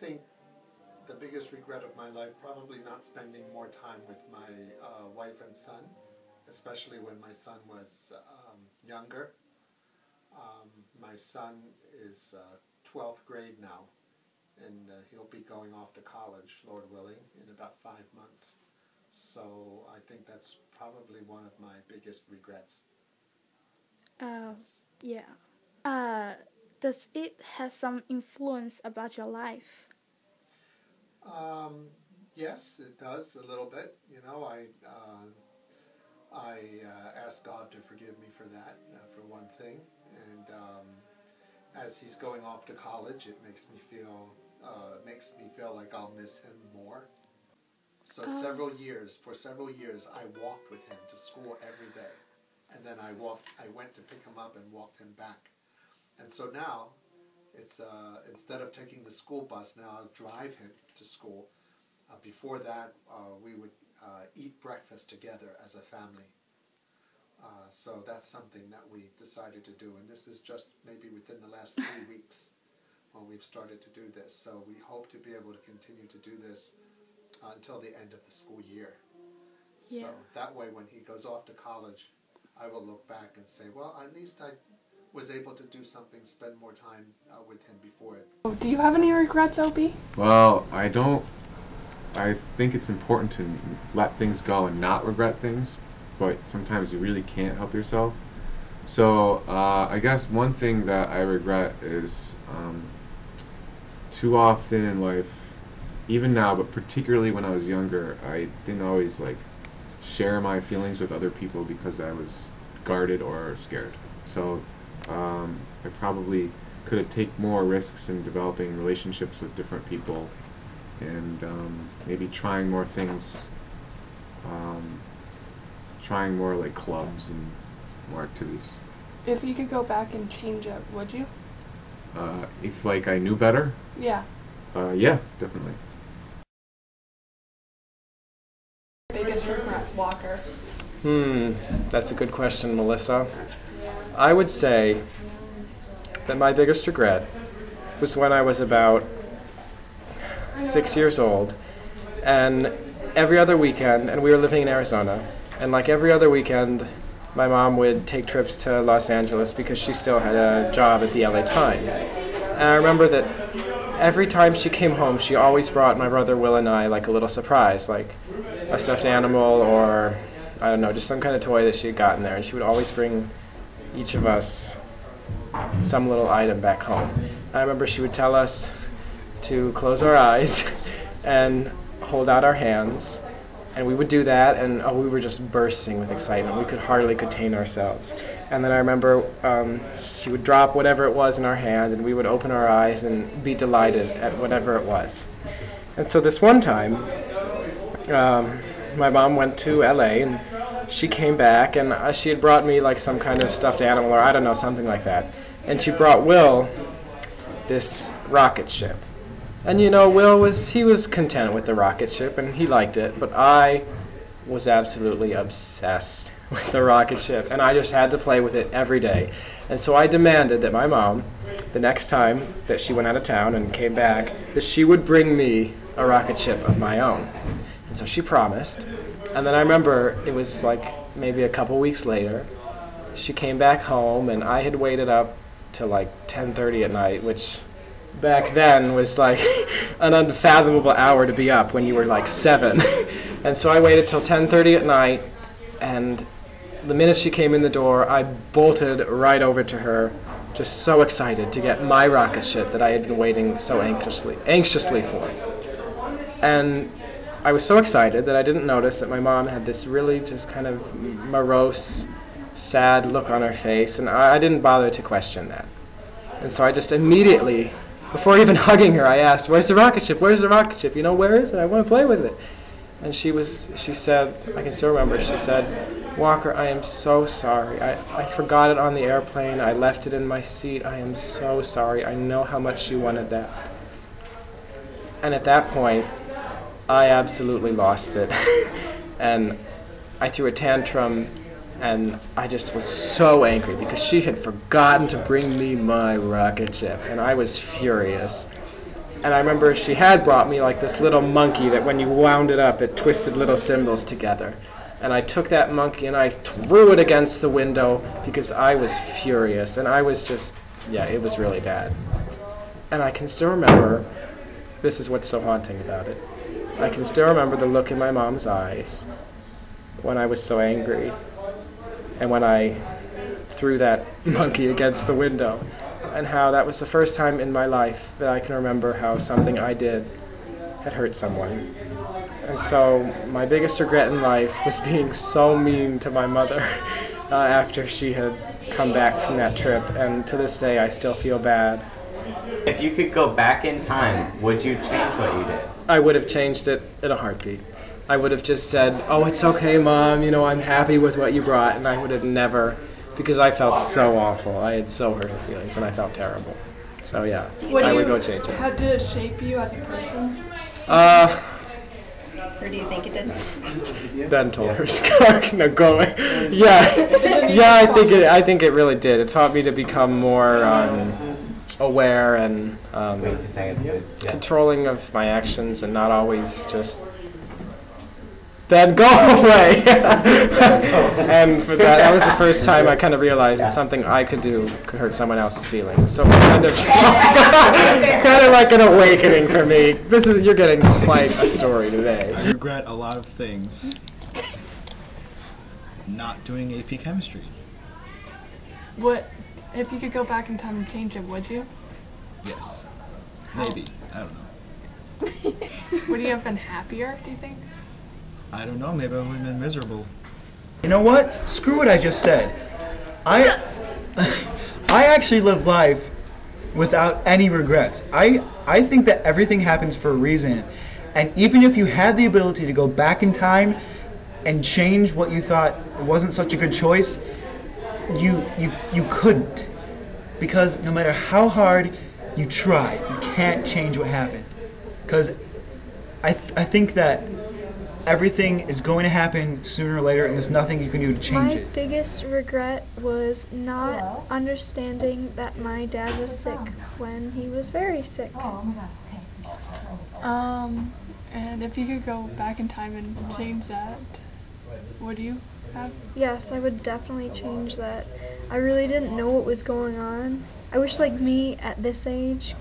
think the biggest regret of my life, probably not spending more time with my wife and son, especially when my son was younger. My son is 12th grade now, and he'll be going off to college, Lord willing, in about 5 months. So I think that's probably one of my biggest regrets. Yes. Yeah. Does it have some influence about your life? Yes, it does a little bit. You know, I ask God to forgive me for that, for one thing. And as he's going off to college, it makes me feel like I'll miss him more. So for several years, I walked with him to school every day, and then I went to pick him up and walked him back. And so now, it's instead of taking the school bus, now I'll drive him to school. Before that, we would eat breakfast together as a family. So that's something that we decided to do, and this is just maybe within the last 3 weeks when we've started to do this. So we hope to be able to continue to do this until the end of the school year. Yeah. So that way, when he goes off to college, I will look back and say, well, at least I was able to do something, spend more time with him before it. Do you have any regrets, Opie? Well, I don't. I think it's important to let things go and not regret things, but sometimes you really can't help yourself. So I guess one thing that I regret is too often in life, even now, but particularly when I was younger, I didn't always share my feelings with other people because I was guarded or scared. So I probably could have taken more risks in developing relationships with different people, and maybe trying more things, trying more clubs and more activities. If you could go back and change it, would you? If I knew better? Yeah. Yeah, definitely. Biggest regret, Walker? That's a good question, Melissa. I would say that my biggest regret was when I was about 6 years old, and every other weekend, and we were living in Arizona, and like every other weekend, my mom would take trips to Los Angeles because she still had a job at the LA Times. And I remember that every time she came home, she always brought my brother Will and I a little surprise, like a stuffed animal or, I don't know, just some kind of toy that she had gotten there. And she would always bring each of us some little item back home. I remember she would tell us to close our eyes and hold out our hands, and we would do that, and we were just bursting with excitement. We could hardly contain ourselves. And then I remember she would drop whatever it was in our hand, and we would open our eyes and be delighted at whatever it was. And so this one time, my mom went to LA, and she came back, and she had brought me some kind of stuffed animal, or I don't know, something like that. And she brought Will this rocket ship. And Will was content with the rocket ship, and he liked it, but I was absolutely obsessed with the rocket ship, and I just had to play with it every day. And so I demanded that my mom, the next time that she went out of town and came back, that she would bring me a rocket ship of my own. And so she promised. And then I remember it was maybe a couple weeks later, she came back home, and I had waited up till 10:30 at night, which back then was an unfathomable hour to be up when you were 7. And so I waited till 10:30 at night, and the minute she came in the door, I bolted right over to her, just so excited to get my rocket ship that I had been waiting so anxiously for. And I was so excited that I didn't notice that my mom had this really just kind of morose, sad look on her face, and I didn't bother to question that. And so I just immediately, before even hugging her, I asked, "Where's the rocket ship? Where's the rocket ship? Where is it? I want to play with it." And she said, I can still remember, she said, "Walker, I am so sorry. I forgot it on the airplane. I left it in my seat. I am so sorry. I know how much you wanted that." And at that point, I absolutely lost it. And I threw a tantrum, and I just was so angry because she had forgotten to bring me my rocket ship, and I was furious. And I remember she had brought me like this little monkey that when you wound it up, it twisted little symbols together. And I took that monkey and I threw it against the window because I was furious. And I was just, yeah, it was really bad. And I can still remember, this is what's so haunting about it, I can still remember the look in my mom's eyes when I was so angry. And when I threw that monkey against the window. And how that was the first time in my life that I can remember how something I did had hurt someone. And so my biggest regret in life was being so mean to my mother after she had come back from that trip. And to this day, I still feel bad. If you could go back in time, would you change what you did? I would have changed it in a heartbeat. I would have just said, oh, it's okay, Mom, you know, I'm happy with what you brought. And I would have never, because I felt so awful. I had so hurt her feelings, and I felt terrible. So, yeah, I would go change it. How did it shape you as a person? Or do you think it did? Ben told her no, go away. Yeah, I think it really did. It taught me to become more aware and controlling of my actions, and not always just Ben, go away. And for that was the first time I kind of realized that something I could do could hurt someone else's feelings. So kind of like an awakening for me. You're getting quite a story today. I regret a lot of things. Not doing AP chemistry. What, if you could go back in time and change it, would you? Yes. Maybe. I don't know. Would you have been happier, do you think? I don't know. Maybe I would have been miserable. You know what? Screw what I just said. I actually live life without any regrets. I think that everything happens for a reason. And even if you had the ability to go back in time and change what you thought wasn't such a good choice, you couldn't. Because no matter how hard you try, you can't change what happened. Because I think that everything is going to happen sooner or later, and there's nothing you can do to change it. My biggest regret was not understanding that my dad was sick when he was very sick. And if you could go back in time and change that, would you have? Yes, I would definitely change that. I really didn't know what was going on. I wish me at this age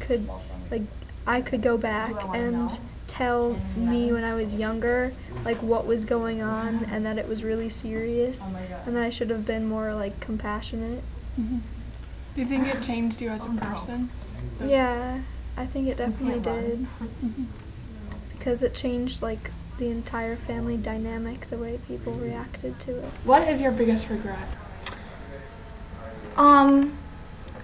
I could go back and tell me when I was younger what was going on, and that it was really serious, and that I should have been more compassionate. Mm-hmm. Do you think it changed you as a person? Yeah, I think it definitely did. Because it changed the entire family dynamic, the way people reacted to it. What is your biggest regret?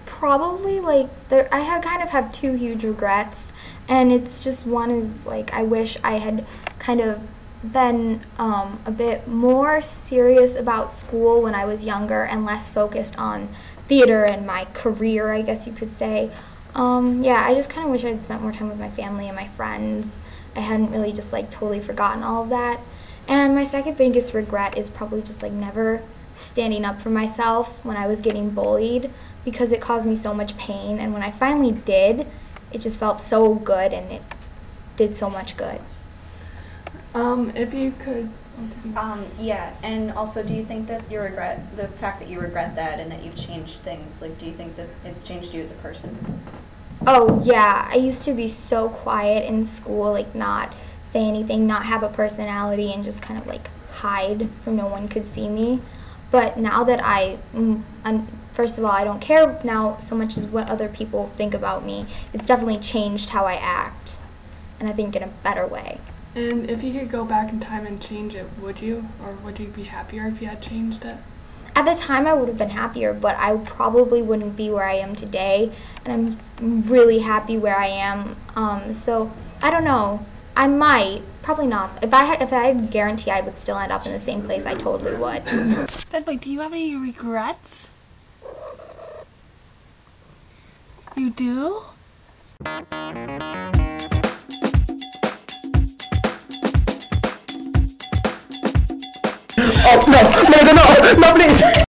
Probably I kind of have two huge regrets, and it's just one is I wish I had kind of been a bit more serious about school when I was younger and less focused on theater and my career, I guess you could say. Yeah, I just kind of wish I'd spent more time with my family and my friends. I hadn't really just totally forgotten all of that. And my second biggest regret is probably just never standing up for myself when I was getting bullied, because it caused me so much pain, and when I finally did, it just felt so good, and it did so much good. If you could... Yeah, and also, do you think that the fact that you regret that and that you've changed things, do you think that it's changed you as a person? Oh, yeah. I used to be so quiet in school, not say anything, not have a personality, and just kind of hide so no one could see me. But now that first of all, I don't care now so much as what other people think about me. It's definitely changed how I act, and I think in a better way. And if you could go back in time and change it, would you? Or would you be happier if you had changed it? At the time, I would have been happier, but I probably wouldn't be where I am today, and I'm really happy where I am. So, I don't know. I might. Probably not. If I had a guarantee, I would still end up in the same place. I totally would. Ben, wait, do you have any regrets? You do? Oh, no, please!